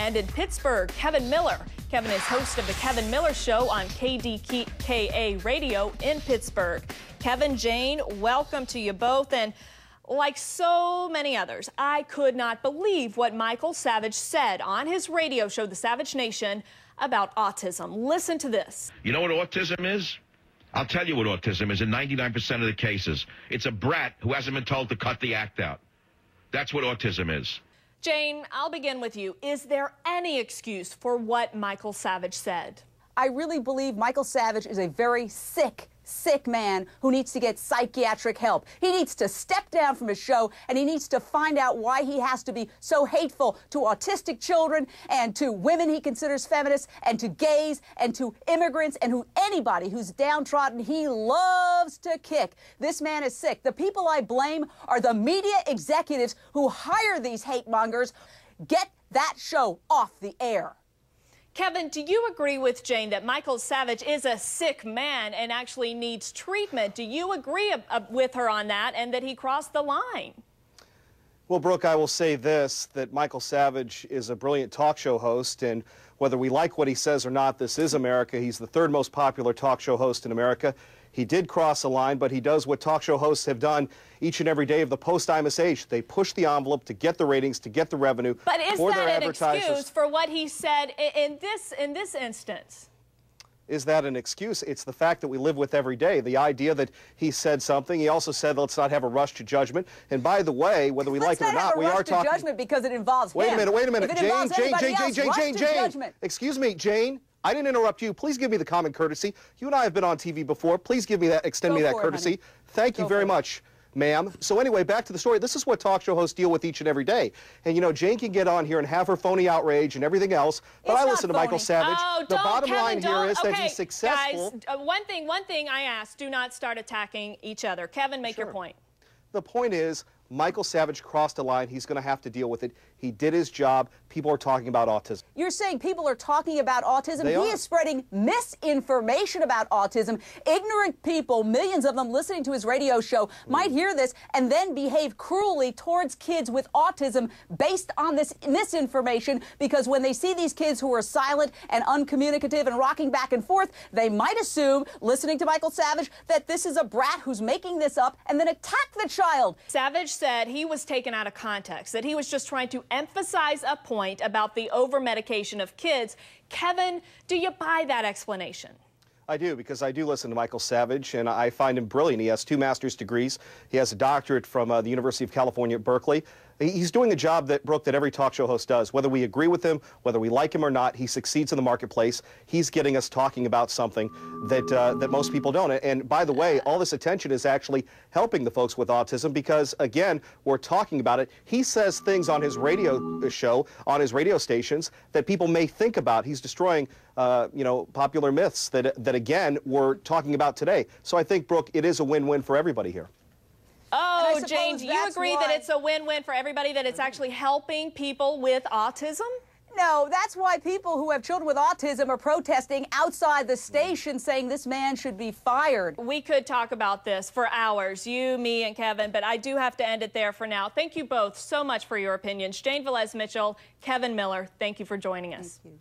And in Pittsburgh, Kevin Miller. Kevin is host of the Kevin Miller Show on KDKA Radio in Pittsburgh. Kevin, Jane, welcome to you both. And like so many others, I could not believe what Michael Savage said on his radio show, The Savage Nation, about autism. Listen to this. You know what autism is? I'll tell you what autism is in 99% of the cases. It's a brat who hasn't been told to cut the act out. That's what autism is. Jane, I'll begin with you. Is there any excuse for what Michael Savage said? I really believe Michael Savage is a very sick man who needs to get psychiatric help. He needs to step down from his show, and he needs to find out why he has to be so hateful to autistic children and to women he considers feminists and to gays and to immigrants and anybody who's downtrodden he loves to kick. This man is sick. The people I blame are the media executives who hire these hate mongers. Get that show off the air. Kevin, do you agree with Jane that Michael Savage is a sick man and actually needs treatment? Do you agree with her on that and that he crossed the line? Well, Brooke, I will say this, that Michael Savage is a brilliant talk show host, and whether we like what he says or not, this is America. He's the third most popular talk show host in America. He did cross a line, but he does what talk show hosts have done each and every day of the post-Imus age. They push the envelope to get the ratings, to get the revenue for their advertisers. But is that an excuse for what he said in this instance? Is that an excuse? It's the fact that we live with every day. The idea that he said something. He also said, let's not have a rush to judgment. And by the way, whether we like it or not, we are talking. Let's not have a rush to judgment because it involves him. Wait a minute. If it involves anybody else, Jane. Excuse me, Jane. I didn't interrupt you. Please give me the common courtesy. You and I have been on TV before. Please give me that, extend me that courtesy. Thank you very much, ma'am. So anyway, back to the story. This is what talk show hosts deal with each and every day. And, you know, Jane can get on here and have her phony outrage and everything else, but I listen to Michael Savage. Oh, the bottom line here is that he's successful. Guys, one thing I asked, do not start attacking each other. Kevin, make your point. The point is, Michael Savage crossed a line. He's going to have to deal with it. He did his job. People are talking about autism. You're saying people are talking about autism? They are. He is spreading misinformation about autism. Ignorant people, millions of them listening to his radio show, might hear this and then behave cruelly towards kids with autism based on this misinformation, because when they see these kids who are silent and uncommunicative and rocking back and forth, they might assume, listening to Michael Savage, that this is a brat who's making this up and then attack the child. Savage said he was taken out of context, that he was just trying to emphasize a point about the over-medication of kids. Kevin, do you buy that explanation? I do, because I do listen to Michael Savage, and I find him brilliant. He has 2 master's degrees. He has a doctorate from the University of California at Berkeley. He's doing a job that, Brooke, that every talk show host does. Whether we agree with him, whether we like him or not, he succeeds in the marketplace. He's getting us talking about something that, that most people don't. And by the way, all this attention is actually helping the folks with autism because, again, we're talking about it. He says things on his radio show, on his radio stations, that people may think about. He's destroying, you know, popular myths that, again, we're talking about today. So I think, Brooke, it is a win-win for everybody here. Oh, Jane, do you agree that it's a win-win for everybody, that it's actually helping people with autism? No, that's why people who have children with autism are protesting outside the station saying this man should be fired. We could talk about this for hours, you, me, and Kevin, but I do have to end it there for now. Thank you both so much for your opinions. Jane, Velez, Michell, Kevin Miller, thank you for joining us. Thank you.